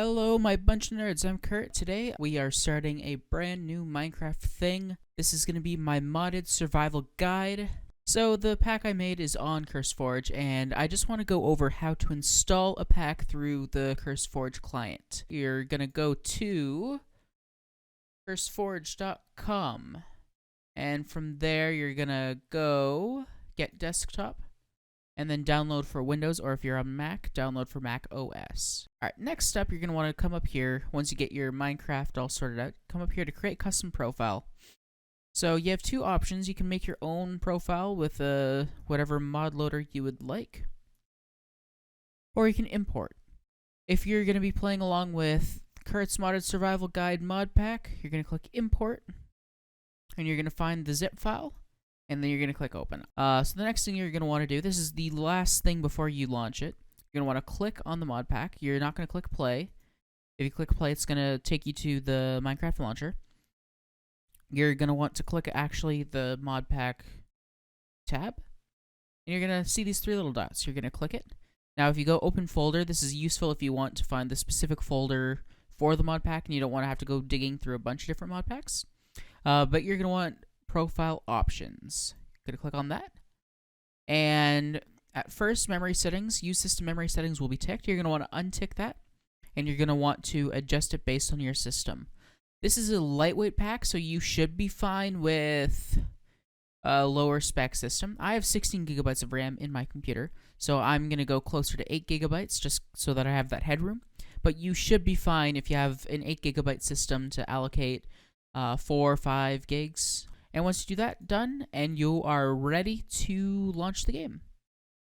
Hello, my bunch of nerds. I'm Curt. Today, we are starting a brand new Minecraft thing. This is going to be my modded survival guide. So, the pack I made is on CurseForge, and I just want to go over how to install a pack through the CurseForge client. You're going to go to curseforge.com, and from there, you're going to go get desktop, and then download for Windows, or if you're on Mac, download for Mac OS. Alright, next up, you're going to want to come up here, once you get your Minecraft all sorted out, come up here to create custom profile. So you have two options. You can make your own profile with whatever mod loader you would like, or you can import. If you're going to be playing along with Curt's Modded Survival Guide mod pack, you're going to click import, and you're going to find the zip file, and then you're going to click open. So the next thing you're going to want to do, this is the last thing before you launch it, you're going to want to click on the mod pack. You're not going to click play. If you click play, it's going to take you to the Minecraft launcher. You're going to want to click actually the mod pack tab, and you're going to see these three little dots. You're going to click it. Now if you go open folder, this is useful if you want to find the specific folder for the mod pack and you don't want to have to go digging through a bunch of different mod packs. But you're going to want profile options. You're going to click on that, and at first, memory settings, use system memory settings will be ticked. You're going to want to untick that, and you're going to want to adjust it based on your system. This is a lightweight pack, so you should be fine with a lower spec system. I have 16 gigabytes of RAM in my computer, so I'm going to go closer to 8 gigabytes just so that I have that headroom. But you should be fine if you have an 8 gigabyte system to allocate 4 or 5 gigs. And once you do that, done, and you are ready to launch the game.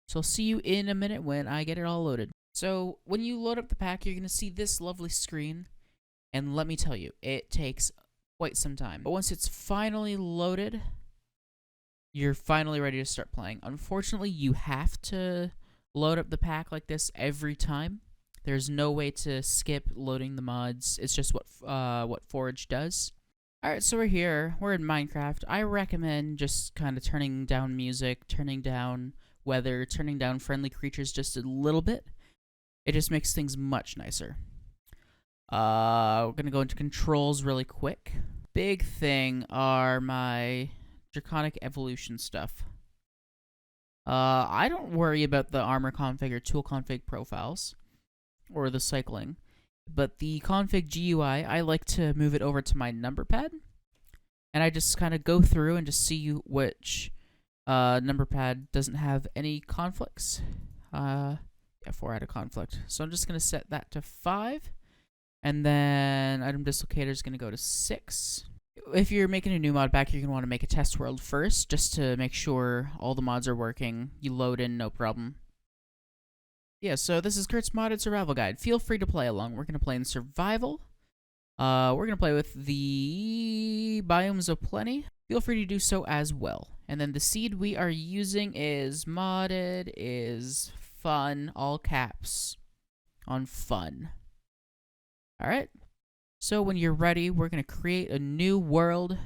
So I'll see you in a minute when I get it all loaded. So when you load up the pack, you're going to see this lovely screen. And let me tell you, it takes quite some time. But once it's finally loaded, you're finally ready to start playing. Unfortunately, you have to load up the pack like this every time. There's no way to skip loading the mods. It's just what Forge does. Alright, so we're here. We're in Minecraft. I recommend just kind of turning down music, turning down weather, turning down friendly creatures just a little bit. It just makes things much nicer. We're going to go into controls really quick. Big thing are my Draconic Evolution stuff. I don't worry about the armor config or tool config profiles, or the cycling. But the config GUI, I like to move it over to my number pad. And I just kind of go through and just see which number pad doesn't have any conflicts. Yeah, 4 had a conflict. So I'm just going to set that to 5. And then item dislocator is going to go to 6. If you're making a new mod pack, you're going to want to make a test world first, just to make sure all the mods are working. You load in, no problem. Yeah, so this is Curt's Modded Survival Guide. Feel free to play along. We're going to play in Survival. We're going to play with the Biomes of Plenty. Feel free to do so as well. And then the seed we are using is modded, is fun, all caps, on fun. Alright, so when you're ready, we're going to create a new world,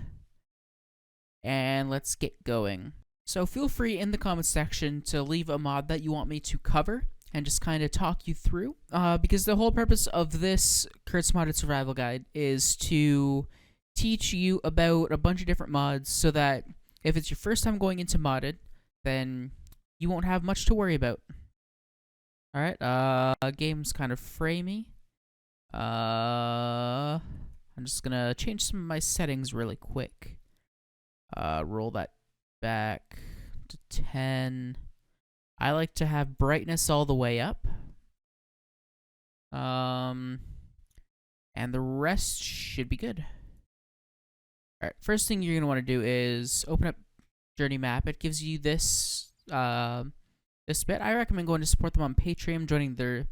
and let's get going. So feel free in the comments section to leave a mod that you want me to cover, and just kind of talk you through, because the whole purpose of this Curt's Modded Survival Guide is to teach you about a bunch of different mods, so that if it's your first time going into modded, then you won't have much to worry about. Alright, game's kind of framey. I'm just gonna change some of my settings really quick. Roll that back to 10. I like to have brightness all the way up. And the rest should be good. Alright, first thing you're going to want to do is open up Journey Map. It gives you this this bit. I recommend going to support them on Patreon, joining their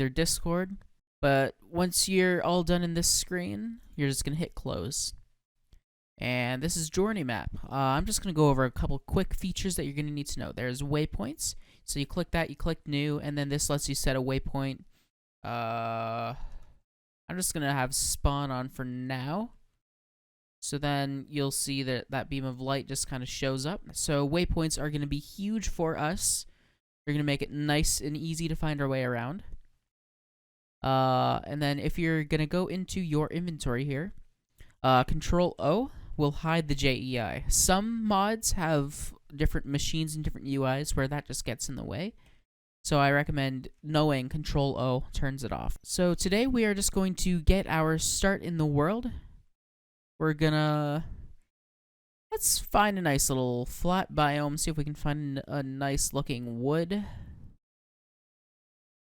Discord. But once you're all done in this screen, you're just going to hit close. And this is Journey Map. I'm just going to go over a couple quick features that you're going to need to know. There's waypoints. So you click that, you click new, and then this lets you set a waypoint. I'm just going to have spawn on for now. So then you'll see that that beam of light just kind of shows up. So waypoints are going to be huge for us. We're going to make it nice and easy to find our way around. And then if you're gonna go into your inventory here, Control O will hide the JEI. Some mods have different machines and different UIs where that just gets in the way. So I recommend knowing Control O turns it off. So today we are just going to get our start in the world. Let's find a nice little flat biome, see if we can find a nice looking wood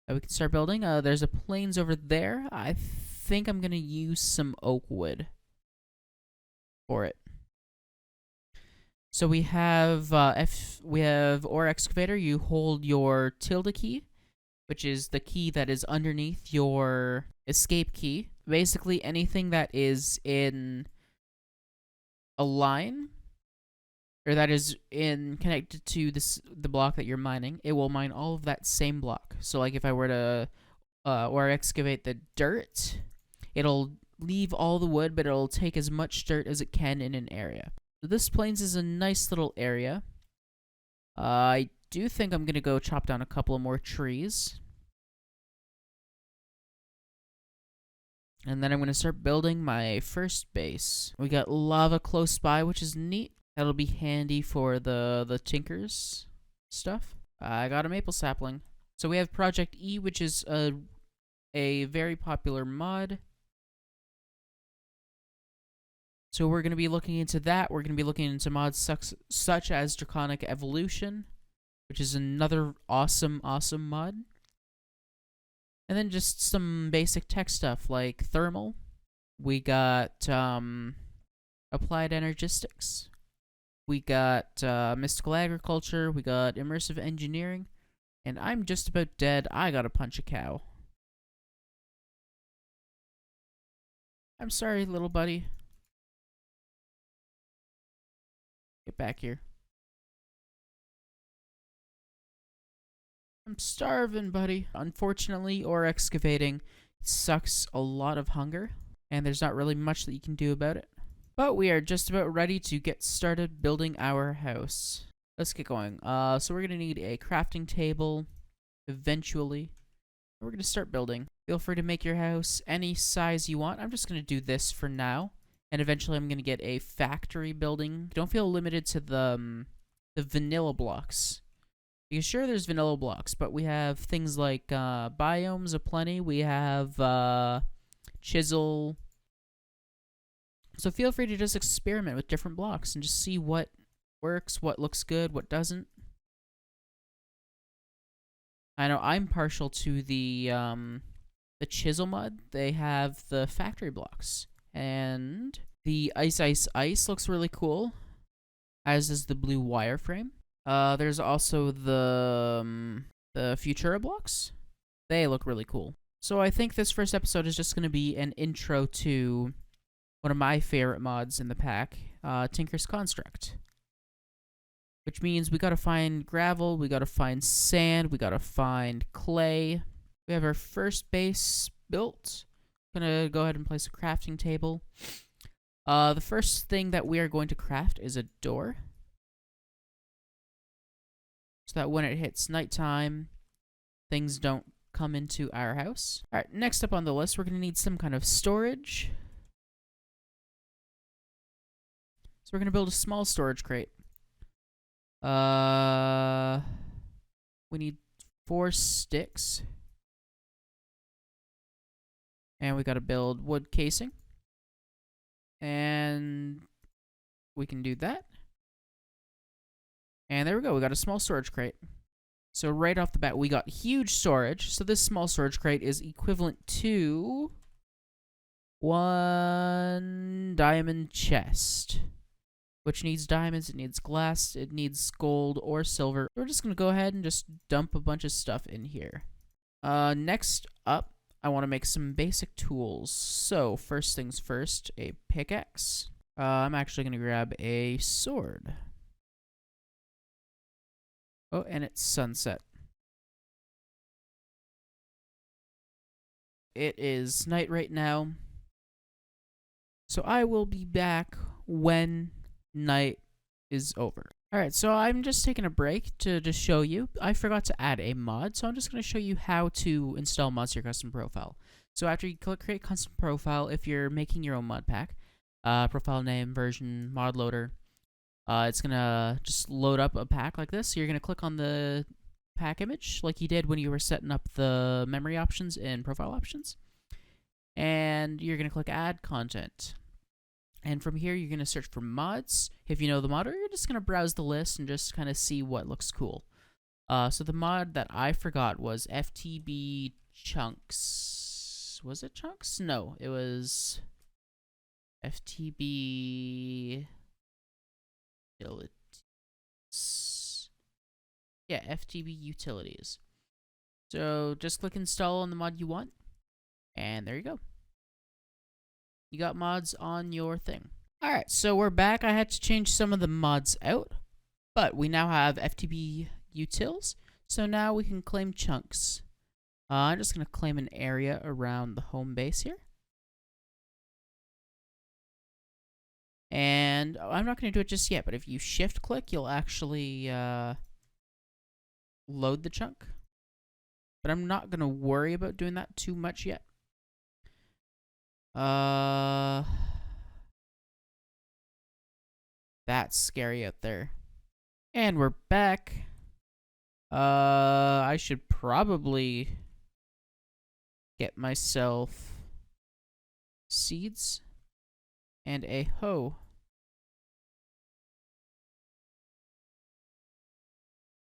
that we can start building. There's a plains over there. I think I'm gonna use some oak wood for it. So we have ore excavator. You hold your tilde key, which is the key that is underneath your escape key. Basically, anything that is in a line, or that is connected to the block that you're mining, it will mine all of that same block. So, like if I were to ore excavate the dirt, it'll leave all the wood, but it'll take as much dirt as it can in an area. So this plains is a nice little area. I do think I'm gonna go chop down a couple of more trees. And then I'm going to start building my first base. We got lava close by, which is neat. That'll be handy for the tinkers stuff. I got a maple sapling. So we have Project E, which is a very popular mod. So we're going to be looking into that. We're going to be looking into mods such as Draconic Evolution, which is another awesome mod. And then just some basic tech stuff like thermal. We got applied energistics. We got mystical agriculture. We got immersive engineering. And I'm just about dead. I gotta punch a cow. I'm sorry, little buddy. Get back here. I'm starving, buddy. Unfortunately, ore excavating sucks a lot of hunger, and there's not really much that you can do about it. But we are just about ready to get started building our house. Let's get going. So we're gonna need a crafting table eventually. We're gonna start building. Feel free to make your house any size you want. I'm just gonna do this for now, and eventually I'm gonna get a factory building. Don't feel limited to the vanilla blocks. Because sure, there's vanilla blocks, but we have things like biomes aplenty. We have chisel. So feel free to just experiment with different blocks and just see what works, what looks good, what doesn't. I know I'm partial to the chisel mod. They have the factory blocks, and the ice looks really cool, as is the blue wireframe. There's also the Futura blocks. They look really cool. So I think this first episode is just going to be an intro to one of my favorite mods in the pack, Tinker's Construct. Which means we gotta find gravel, we gotta find sand, we gotta find clay. We have our first base built. Gonna go ahead and place a crafting table. The first thing that we are going to craft is a door. So that when it hits nighttime, things don't come into our house. Alright, next up on the list, we're going to need some kind of storage. So we're going to build a small storage crate. We need 4 sticks. And we got to build wood casing. And we can do that. And there we go, we got a small storage crate. So right off the bat, we got huge storage. So this small storage crate is equivalent to 1 diamond chest. Which needs diamonds, it needs glass, it needs gold or silver. We're just going to go ahead and just dump a bunch of stuff in here. Next up, I want to make some basic tools. So first things first, a pickaxe. I'm actually going to grab a sword. Oh, and it's sunset. It is night right now. So I will be back when night is over. Alright, so I'm just taking a break to just show you. I forgot to add a mod, so I'm just going to show you how to install mods to your custom profile. So after you click Create Custom Profile, if you're making your own mod pack, profile name, version, mod loader, it's going to just load up a pack like this. So you're going to click on the pack image like you did when you were setting up the memory options in profile options. And you're going to click Add Content. And from here, you're going to search for mods. If you know the mod, or you're just going to browse the list and just kind of see what looks cool. So the mod that I forgot was FTB Chunks. Was it Chunks? No, it was FTB Utilities. Yeah, FTB Utilities. So just click install on the mod you want, and there you go. You got mods on your thing. Alright, so we're back. I had to change some of the mods out, but we now have FTB Utils, so now we can claim chunks. I'm just going to claim an area around the home base here. And I'm not going to do it just yet, but if you shift click, you'll actually load the chunk. But I'm not going to worry about doing that too much yet. That's scary out there. And we're back. I should probably get myself seeds and a hoe.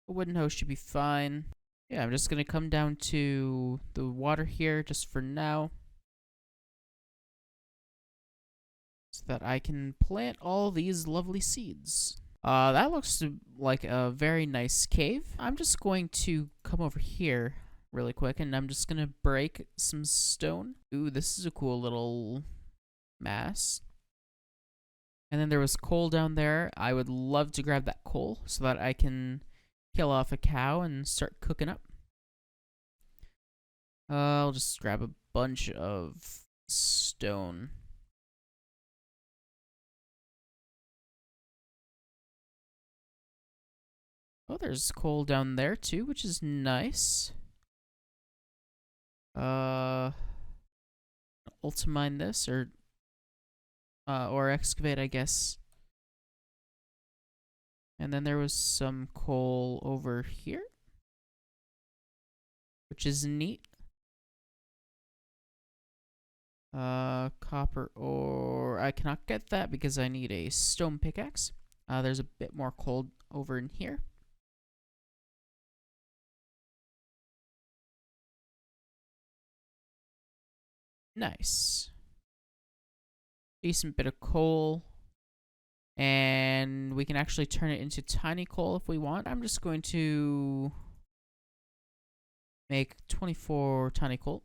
A wooden hoe should be fine. Yeah, I'm just gonna come down to the water here just for now, so that I can plant all these lovely seeds. That looks like a very nice cave. I'm just going to come over here really quick, and I'm just gonna break some stone. Ooh, this is a cool little mass. And then there was coal down there. I would love to grab that coal so that I can kill off a cow and start cooking up. I'll just grab a bunch of stone. Oh, there's coal down there too, which is nice. Ultimine this, or excavate, I guess. And then there was some coal over here, which is neat. Copper ore. I cannot get that because I need a stone pickaxe. There's a bit more coal over in here. Nice. Decent bit of coal. And we can actually turn it into tiny coal if we want. I'm just going to make 24 tiny coal.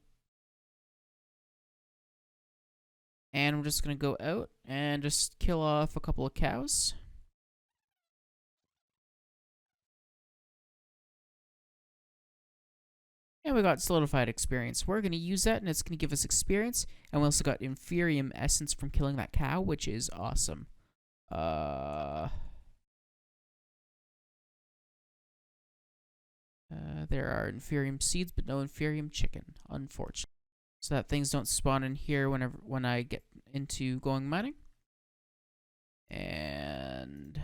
And I'm just going to go out and just kill off a couple of cows. And we got solidified experience. We're going to use that, and it's going to give us experience. And we also got inferium essence from killing that cow, which is awesome. There are inferium seeds, but no inferium chicken, unfortunately. So that things don't spawn in here when I get into going mining. And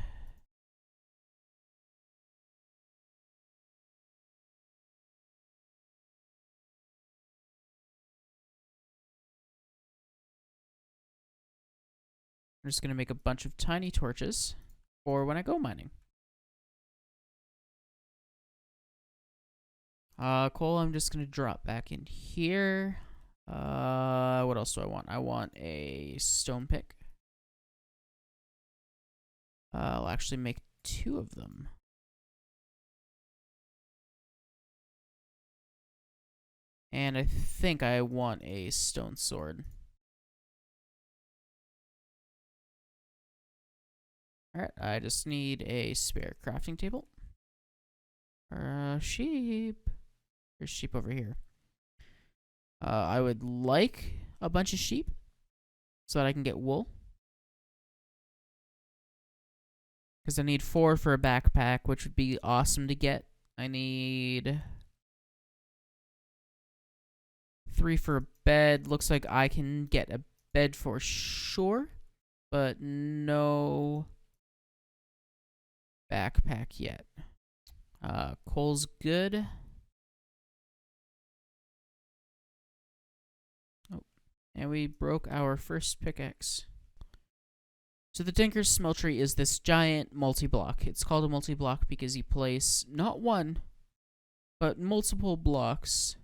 I'm just going to make a bunch of tiny torches for when I go mining. Coal I'm just going to drop back in here. What else do I want? I want a stone pick. I'll actually make 2 of them. And I think I want a stone sword. Alright, I just need a spare crafting table. Sheep. There's sheep over here. I would like a bunch of sheep so that I can get wool. Because I need 4 for a backpack, which would be awesome to get. I need 3 for a bed. Looks like I can get a bed for sure, but no backpack yet. Coal's good. Oh, and we broke our first pickaxe. So the Tinker's Smeltery is this giant multi-block. It's called a multi-block because you place not one, but multiple blocks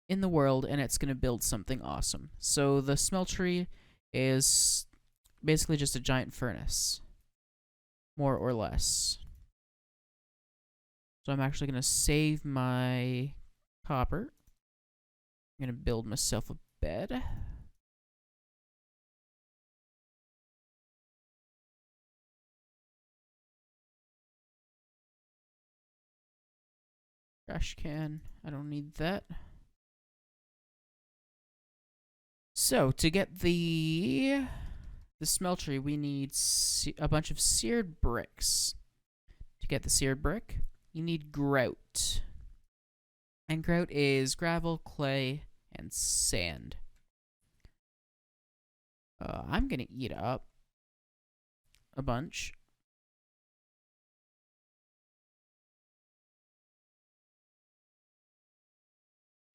in the world, and it's going to build something awesome. So the Smeltery is basically just a giant furnace, more or less. So I'm actually going to save my copper. I'm going to build myself a bed. Trash can. I don't need that. So to get the smeltery, we need a bunch of seared bricks. To get the seared brick, you need grout. And grout is gravel, clay, and sand. I'm gonna eat up a bunch.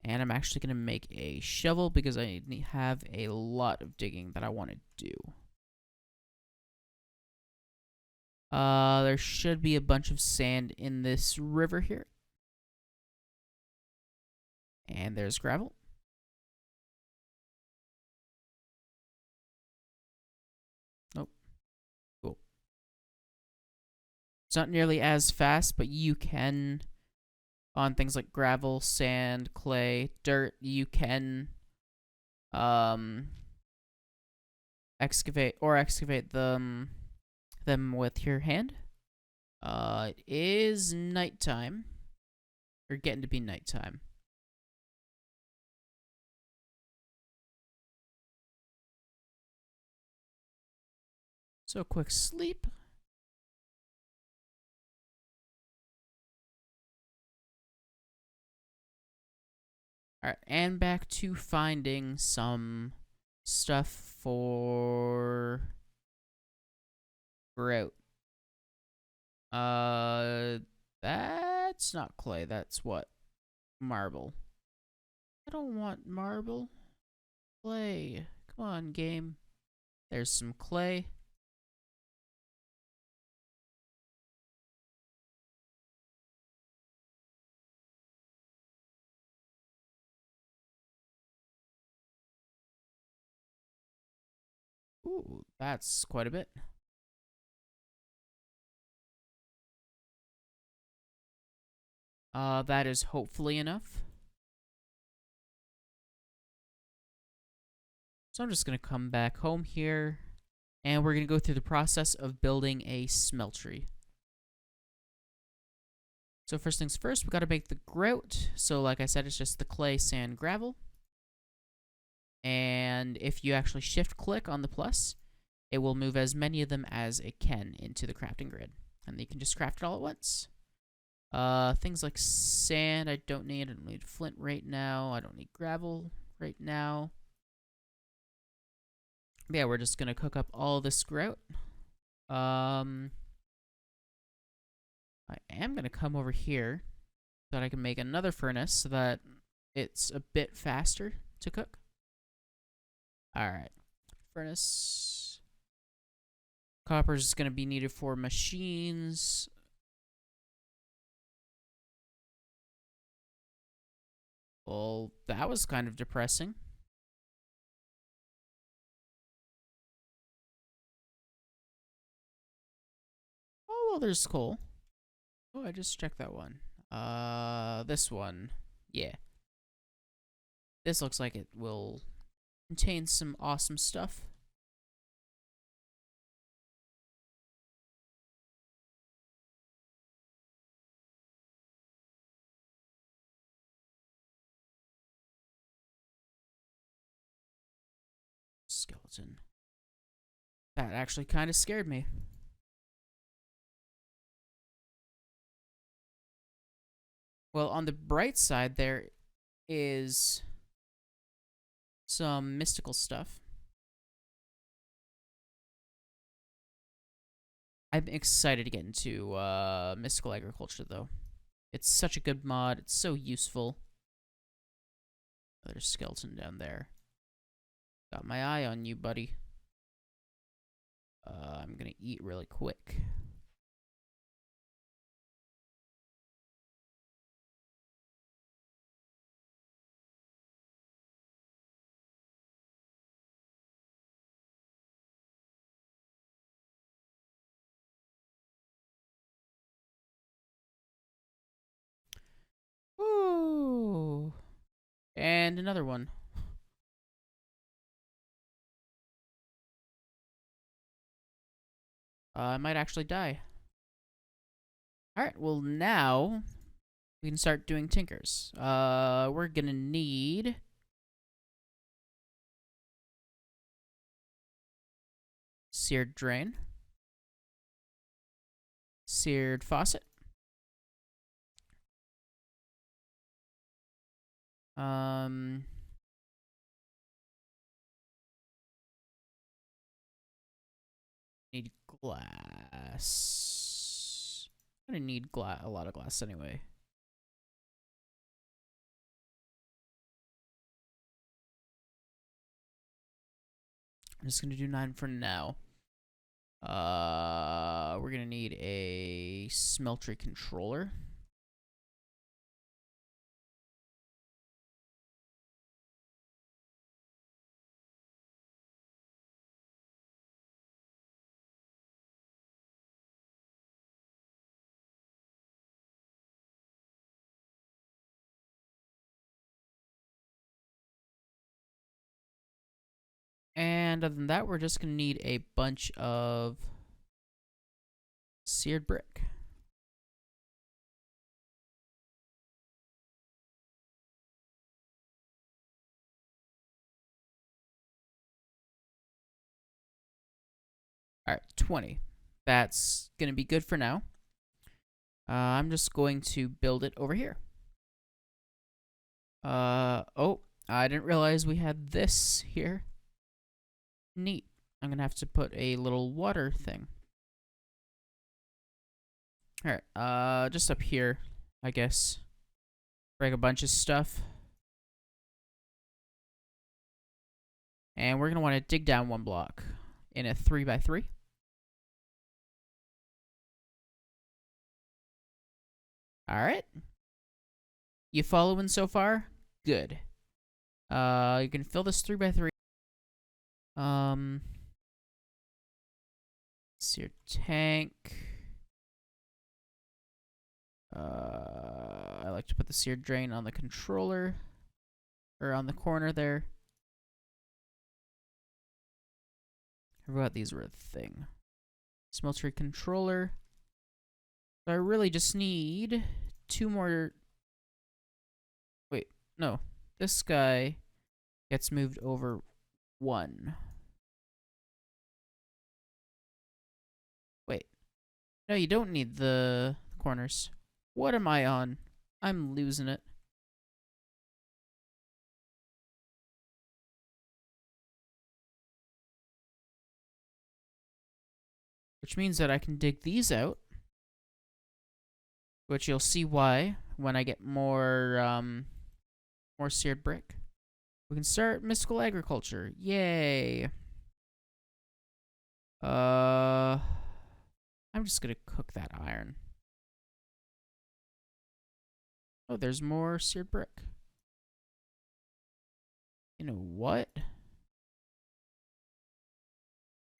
And I'm actually going to make a shovel because I have a lot of digging that I want to do. There should be a bunch of sand in this river here. And there's gravel. Oh, cool. It's not nearly as fast, but you can, on things like gravel, sand, clay, dirt, you can excavate them with your hand. It is nighttime, or getting to be nighttime. So quick sleep. Alright, and back to finding some stuff for Grout. That's not clay, that's what? Marble. I don't want marble. Clay. Come on, game. There's some clay. Ooh, that's quite a bit. That is hopefully enough. So I'm just gonna come back home here, and we're gonna go through the process of building a smeltery. So first things first, we gotta make the grout. So like I said, it's just the clay, sand, gravel. And if you actually shift click on the plus, it will move as many of them as it can into the crafting grid. And you can just craft it all at once. Things like sand, I don't need. I don't need flint right now. I don't need gravel right now. But yeah, we're just gonna cook up all this grout. I am gonna come over here so that I can make another furnace so that it's a bit faster to cook. Alright. Furnace. Copper is going to be needed for machines. Well, that was kind of depressing. Oh, well, there's coal. Oh, I just checked that one. This one. Yeah. This looks like it will contain some awesome stuff. Skeleton. That actually kind of scared me. Well, on the bright side, there is some mystical stuff. I'm excited to get into mystical agriculture, though. It's such a good mod. It's so useful. Another skeleton down there. Got my eye on you, buddy. I'm gonna eat really quick. Ooh. And another one. I might actually die. Alright, well now we can start doing tinkers. We're gonna need seared drain, seared faucet, need glass. I'm gonna need a lot of glass anyway. I'm just gonna do 9 for now. We're gonna need a smeltery controller. And other than that, we're just gonna need a bunch of seared brick. Alright, 20. That's gonna be good for now. I'm just going to build it over here. Oh, I didn't realize we had this here. Neat. I'm gonna have to put a little water thing. Alright, just up here, I guess. Break a bunch of stuff. And we're gonna want to dig down 1 block in a 3x3. Alright. You following so far? Good. You can fill this 3x3. Seared tank. I like to put the seared drain on the controller. Or on the corner there. I forgot these were a thing. Smeltery controller. So I really just need 2 more. Wait, no. This guy gets moved over 1. Wait. No, you don't need the corners. What am I on? I'm losing it. Which means that I can dig these out. Which you'll see why when I get more seared brick. We can start mystical agriculture. Yay. I'm just gonna cook that iron. Oh, there's more seared brick. You know what?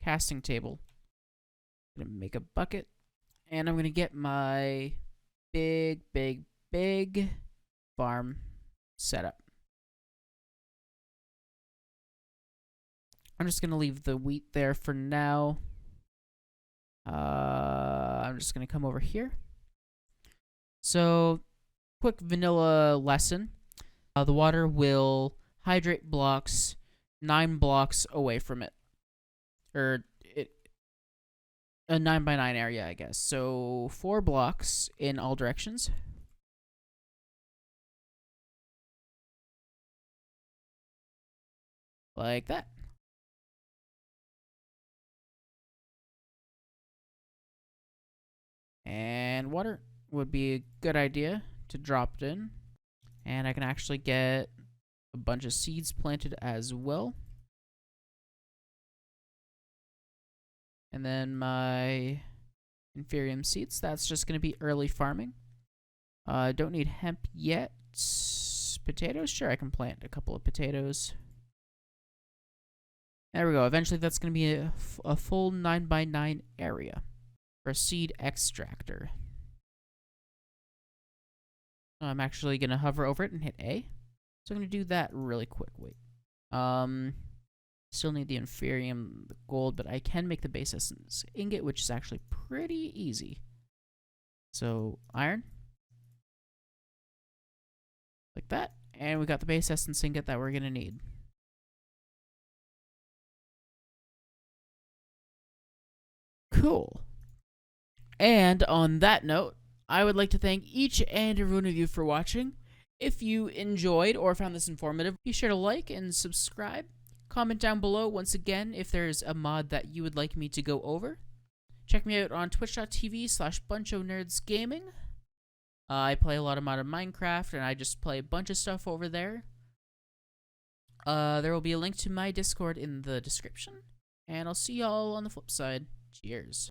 Casting table. I'm gonna make a bucket. And I'm gonna get my big farm set up. I'm just gonna leave the wheat there for now. I'm just gonna come over here. So, quick vanilla lesson. The water will hydrate blocks 9 blocks away from it. Or a 9x9 area, I guess. So 4 blocks in all directions. like that. And water would be a good idea to drop it in. And I can actually get a bunch of seeds planted as well. And then my Inferium seeds, that's just going to be early farming. Don't need hemp yet. Potatoes? Sure, I can plant a couple of potatoes. There we go. Eventually, that's going to be a full 9x9 area for a seed extractor. I'm actually going to hover over it and hit A. So I'm going to do that really quick. Wait. Still need the Inferium, the gold, but I can make the base essence ingot, which is actually pretty easy. So, iron. Like that. And we got the base essence ingot that we're going to need. Cool. And on that note, I would like to thank each and every one of you for watching. If you enjoyed or found this informative, be sure to like and subscribe. Comment down below once again if there's a mod that you would like me to go over. Check me out on twitch.tv/bunchonerdsgaming. I play a lot of modern Minecraft, and I just play a bunch of stuff over there. There will be a link to my Discord in the description, and I'll see y'all on the flip side. Cheers.